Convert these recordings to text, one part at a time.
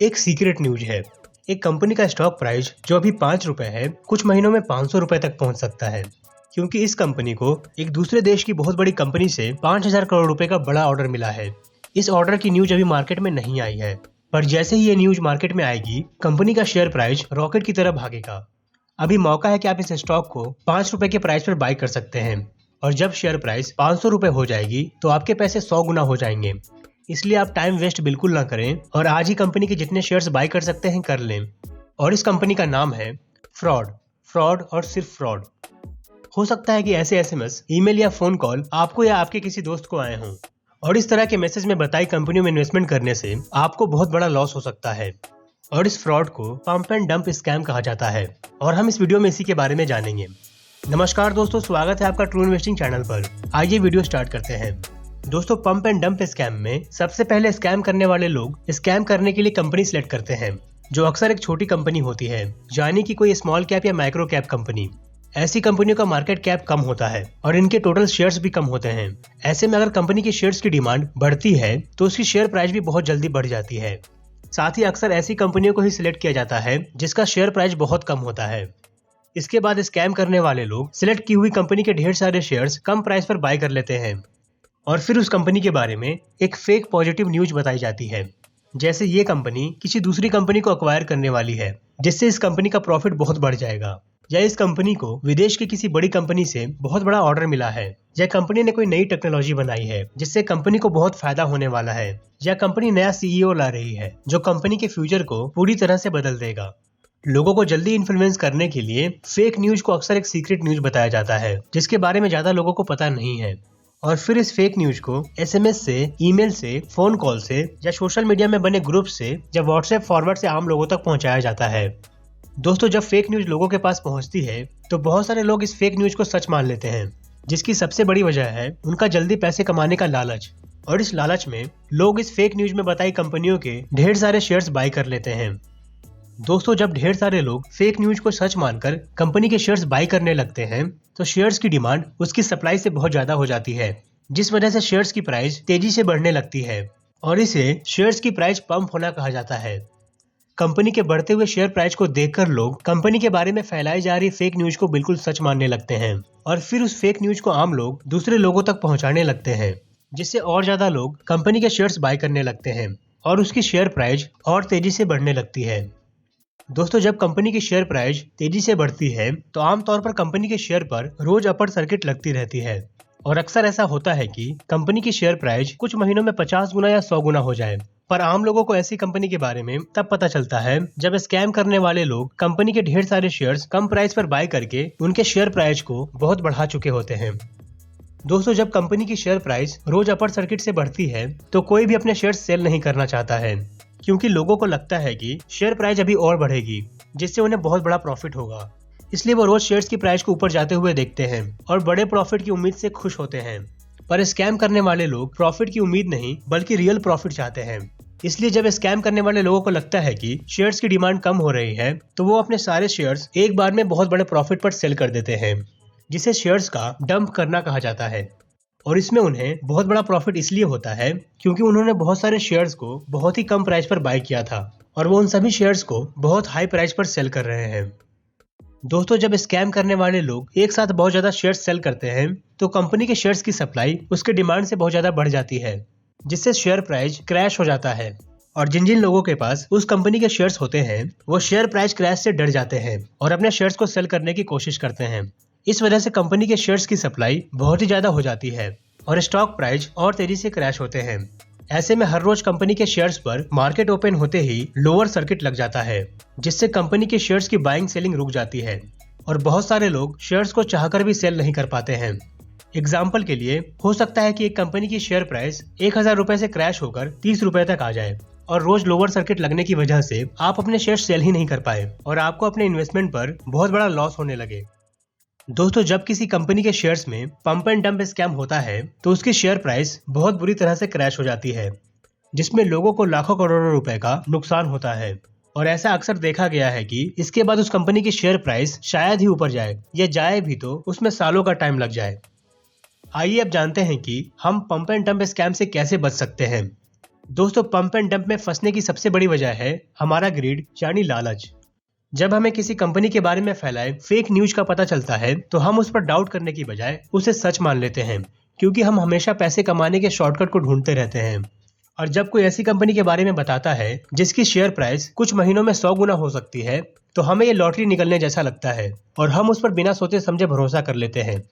एक secret news है। एक कंपनी का स्टॉक प्राइस जो अभी 5 रुपए है, कुछ महीनों में 500 रुपए तक पहुंच सकता है, क्योंकि इस कंपनी को एक दूसरे देश की बहुत बड़ी कंपनी से 5,000 करोड़ रुपए का बड़ा ऑर्डर मिला है। इस ऑर्डर की न्यूज अभी मार्केट में नहीं आई है, पर जैसे ही ये न्यूज मार्केट में आएगी, कंपनी का शेयर प्राइस रॉकेट की तरह भागेगा। अभी मौका है कि आप इस स्टॉक को 5 रुपए के प्राइस पर बाय कर सकते हैं, और जब शेयर प्राइस 500 रुपए हो जाएगी तो आपके पैसे 100 गुना हो जाएंगे। इसलिए आप टाइम वेस्ट बिल्कुल ना करें और आज ही कंपनी के जितने शेयर्स बाय कर सकते हैं कर लें। और इस कंपनी का नाम है फ्रॉड। फ्रॉड और सिर्फ फ्रॉड। हो सकता है कि ऐसे एसएमएस, ईमेल या फोन कॉल आपको या आपके किसी दोस्त को आए हों, और इस तरह के मैसेज में बताई कंपनियों में इन्वेस्टमेंट करने से आपको बहुत बड़ा लॉस हो सकता है। और इस फ्रॉड को पंप एंड डंप स्कैम कहा जाता है, और हम इस वीडियो में इसी के बारे में जानेंगे। नमस्कार दोस्तों, स्वागत है आपका ट्रू इन्वेस्टिंग चैनल पर। आइए वीडियो स्टार्ट करते हैं। दोस्तों, पंप एंड डंप स्कैम में सबसे पहले स्कैम करने वाले लोग स्कैम करने के लिए कंपनी सिलेक्ट करते हैं, जो अक्सर एक छोटी कंपनी होती है, यानी कि कोई स्मॉल कैप या माइक्रो कैप कंपनी। ऐसी कंपनियों का मार्केट कैप कम होता है और इनके टोटल शेयर्स भी कम होते हैं। ऐसे में अगर कंपनी के शेयर्स की डिमांड बढ़ती है तो उसकी शेयर प्राइस भी बहुत जल्दी बढ़ जाती है। साथ ही अक्सर ऐसी कंपनियों को ही सिलेक्ट किया जाता है जिसका शेयर प्राइस बहुत कम होता है। इसके बाद स्कैम करने वाले लोग सिलेक्ट की हुई कंपनी के ढेर सारे शेयर्स कम प्राइस पर बाय कर लेते हैं, और फिर उस कंपनी के बारे में एक फेक पॉजिटिव न्यूज बताई जाती है, जैसे ये कंपनी किसी दूसरी कंपनी को अक्वायर करने वाली है, जिससे इस कंपनी का प्रॉफिट बहुत बढ़ जाएगा, या इस कंपनी को विदेश की किसी बड़ी कंपनी से बहुत बड़ा ऑर्डर मिला है, या कंपनी ने कोई नई टेक्नोलॉजी बनाई है जिससे कंपनी को बहुत फायदा होने वाला है, या कंपनी नया सीईओ ला रही है जो कंपनी के फ्यूचर को पूरी तरह से बदल देगा। लोगों को जल्दी इन्फ्लुएंस करने के लिए फेक न्यूज को अक्सर एक सीक्रेट न्यूज बताया जाता है, जिसके बारे में ज्यादा लोगों को पता नहीं है। और फिर इस फेक न्यूज को एसएमएस से, ईमेल से, फोन कॉल से, या सोशल मीडिया में बने ग्रुप से, या व्हाट्सएप फॉरवर्ड से आम लोगों तक पहुंचाया जाता है। दोस्तों, जब फेक न्यूज लोगों के पास पहुंचती है तो बहुत सारे लोग इस फेक न्यूज को सच मान लेते हैं, जिसकी सबसे बड़ी वजह है उनका जल्दी पैसे कमाने का लालच। और इस लालच में लोग इस फेक न्यूज में बताई कंपनियों के ढेर सारे शेयर्स बाय कर लेते हैं। दोस्तों, जब ढेर सारे लोग फेक न्यूज को सच मानकर कंपनी के शेयर्स बाय करने लगते हैं तो शेयर्स की डिमांड उसकी सप्लाई से बहुत ज्यादा हो जाती है, जिस वजह से शेयर्स की प्राइस तेजी से बढ़ने लगती है, और इसे शेयर्स की प्राइस पंप होना कहा जाता है। कंपनी के बढ़ते हुए शेयर प्राइस को देखकर लोग कंपनी के बारे में फैलाई जा रही फेक न्यूज को बिल्कुल सच मानने लगते हैं, और फिर उस फेक न्यूज को आम लोग दूसरे लोगों तक पहुंचाने लगते हैं, जिससे और ज्यादा लोग कंपनी के शेयर्स बाय करने लगते हैं और उसकी शेयर प्राइस और तेजी से बढ़ने लगती है। दोस्तों, जब कंपनी की शेयर प्राइस तेजी से बढ़ती है तो आमतौर पर कंपनी के शेयर पर रोज अपर सर्किट लगती रहती है, और अक्सर ऐसा होता है कि कंपनी की शेयर प्राइस कुछ महीनों में 50 गुना या 100 गुना हो जाए। पर आम लोगों को ऐसी कंपनी के बारे में तब पता चलता है जब स्कैम करने वाले लोग कंपनी के ढेर सारे शेयर्स कम प्राइस पर बाय करके उनके शेयर प्राइस को बहुत बढ़ा चुके होते हैं। दोस्तों, जब कंपनी की शेयर प्राइस रोज अपर सर्किट से बढ़ती है तो कोई भी अपने शेयर्स सेल नहीं करना चाहता है, क्योंकि लोगों को लगता है कि शेयर प्राइस अभी और बढ़ेगी, जिससे उन्हें बहुत बड़ा प्रॉफिट होगा। इसलिए वो रोज शेयर्स की प्राइस को ऊपर जाते हुए देखते हैं और बड़े प्रॉफिट की उम्मीद से खुश होते हैं। पर स्कैम करने वाले लोग प्रॉफिट की उम्मीद नहीं बल्कि रियल प्रॉफिट चाहते हैं। इसलिए जब स्कैम करने वाले लोगों को लगता है कि शेयर्स की डिमांड कम हो रही है तो वो अपने सारे शेयर्स एक बार में बहुत बड़े प्रॉफिट पर सेल कर देते हैं, जिसे शेयर्स का डंप करना कहा जाता है। और इसमें उन्हें बहुत बड़ा प्रॉफिट इसलिए होता है क्योंकि उन्होंने बहुत सारे शेयर्स को बहुत ही कम प्राइस पर बाय किया था, और वो उन सभी शेयर्स को बहुत हाई प्राइस पर सेल कर रहे हैं। दोस्तों, जब स्कैम करने वाले लोग एक साथ बहुत ज्यादा शेयर्स सेल करते हैं तो कंपनी के शेयर्स की सप्लाई उसके डिमांड से बहुत ज्यादा बढ़ जाती है, जिससे शेयर प्राइस क्रैश हो जाता है। और जिन जिन लोगों के पास उस कंपनी के शेयर्स होते हैं वो शेयर प्राइस क्रैश से डर जाते हैं और अपने शेयर्स को सेल करने की कोशिश करते हैं। इस वजह से कंपनी के शेयर्स की सप्लाई बहुत ही ज्यादा हो जाती है और स्टॉक प्राइस और तेजी से क्रैश होते हैं। ऐसे में हर रोज कंपनी के शेयर्स पर मार्केट ओपन होते ही लोअर सर्किट लग जाता है, जिससे कंपनी के शेयर्स की बाइंग सेलिंग रुक जाती है, और बहुत सारे लोग शेयर्स को चाहकर भी सेल नहीं कर पाते हैं। एग्जाम्पल के लिए हो सकता है कि एक कंपनी की शेयर प्राइस 1,000 रुपए से क्रैश होकर 30 रुपए तक आ जाए, और रोज लोअर सर्किट लगने की वजह से आप अपने शेयर सेल ही नहीं कर पाए और आपको अपने इन्वेस्टमेंट पर बहुत बड़ा लॉस होने लगे। दोस्तों, जब किसी कंपनी के शेयर्स में पंप एंड डंप स्कैम होता है तो उसकी शेयर प्राइस बहुत बुरी तरह से क्रैश हो जाती है, जिसमें लोगों को लाखों करोड़ों रुपए का नुकसान होता है। और ऐसा अक्सर देखा गया है कि इसके बाद उस कंपनी की शेयर प्राइस शायद ही ऊपर जाए, या जाए भी तो उसमें सालों का टाइम लग जाए। आइए अब जानते हैं कि हम पंप एंड डंप स्कैम से कैसे बच सकते हैं। दोस्तों, पंप एंड डंप में फंसने की सबसे बड़ी वजह है हमारा ग्रीड यानी लालच। जब हमें किसी कंपनी के बारे में फैलाए फेक न्यूज का पता चलता है तो हम उस पर डाउट करने की बजाय उसे सच मान लेते हैं, क्योंकि हम हमेशा पैसे कमाने के शॉर्टकट को ढूंढते रहते हैं। और जब कोई ऐसी कंपनी के बारे में बताता है जिसकी शेयर प्राइस कुछ महीनों में 100 गुना हो सकती है, तो हमें ये लॉटरी निकलने जैसा लगता है और हम उस पर बिना सोचे समझे भरोसा कर लेते हैं।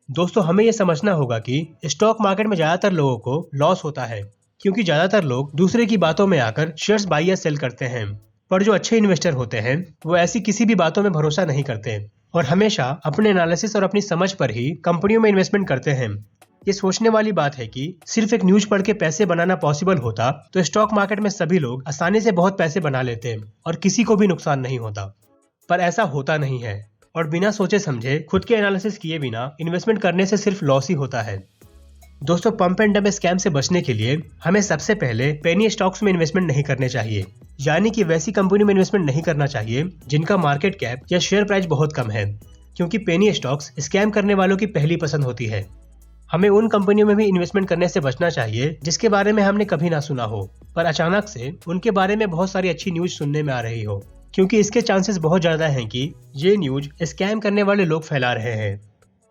दोस्तों, हमें यह समझना होगा कि स्टॉक मार्केट में ज्यादातर लोगों को लॉस होता है, क्योंकि ज्यादातर लोग दूसरे की बातों में आकर शेयर्स बाई या सेल करते हैं। पर जो अच्छे इन्वेस्टर होते हैं वो ऐसी किसी भी बातों में भरोसा नहीं करते और हमेशा अपने एनालिसिस और अपनी समझ पर ही कंपनियों में इन्वेस्टमेंट करते हैं। ये सोचने वाली बात है कि सिर्फ एक न्यूज पढ़ के पैसे बनाना पॉसिबल होता तो स्टॉक मार्केट में सभी लोग आसानी से बहुत पैसे बना लेते और किसी को भी नुकसान नहीं होता। पर ऐसा होता नहीं है और बिना सोचे समझे खुद के एनालिसिस किए बिना इन्वेस्टमेंट करने से सिर्फ लॉस ही होता है। दोस्तों, पंप एंड डंप स्कैम से बचने के लिए हमें सबसे पहले पेनी स्टॉक्स में इन्वेस्टमेंट नहीं करने चाहिए, यानी कि वैसी कंपनी में इन्वेस्टमेंट नहीं करना चाहिए जिनका मार्केट कैप या शेयर प्राइस बहुत कम है, क्योंकि पेनी स्टॉक्स स्कैम करने वालों की पहली पसंद होती है। हमें उन कंपनियों में भी इन्वेस्टमेंट करने से बचना चाहिए जिसके बारे में हमने कभी ना सुना हो, पर अचानक से उनके बारे में बहुत सारी अच्छी न्यूज सुनने में आ रही हो, क्योंकि इसके चांसेस बहुत ज्यादा हैं कि ये न्यूज स्कैम करने वाले लोग फैला रहे हैं।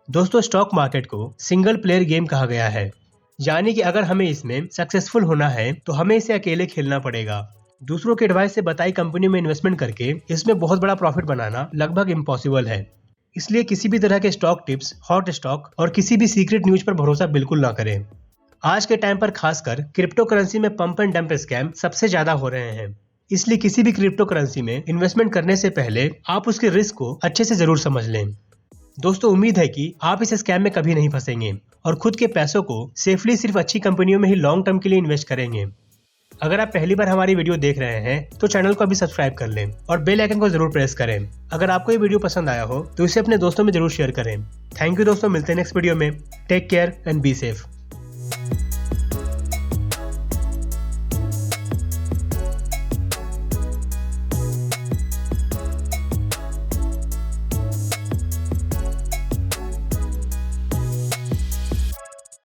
दोस्तों, स्टॉक मार्केट को सिंगल प्लेयर गेम कहा गया है, यानी कि अगर हमें इसमें सक्सेसफुल होना है तो हमें इसे अकेले खेलना पड़ेगा। दूसरों के एडवाइस से बताई कंपनी में इन्वेस्टमेंट करके इसमें बहुत बड़ा प्रॉफिट बनाना लगभग इम्पॉसिबल है। इसलिए किसी भी तरह के स्टॉक टिप्स, हॉट स्टॉक और किसी भी सीक्रेट न्यूज पर भरोसा बिल्कुल ना करें। आज के टाइम पर खासकर क्रिप्टो करेंसी में पंप एंड डंप स्कैम सबसे ज्यादा हो रहे हैं, इसलिए किसी भी क्रिप्टो करेंसी में इन्वेस्टमेंट करने से पहले आप उसके रिस्क को अच्छे से जरूर समझ लें। दोस्तों, उम्मीद है कि आप इस स्कैम में कभी नहीं फंसेंगे और खुद के पैसों को सेफली सिर्फ अच्छी कंपनियों में ही लॉन्ग टर्म के लिए इन्वेस्ट करेंगे। अगर आप पहली बार हमारी वीडियो देख रहे हैं तो चैनल को अभी सब्सक्राइब कर लें और बेल आइकन को जरूर प्रेस करें। अगर आपको ये वीडियो पसंद आया हो तो इसे अपने दोस्तों में जरूर शेयर करें। थैंक यू दोस्तों, मिलते हैं नेक्स्ट वीडियो में। Take care and be safe.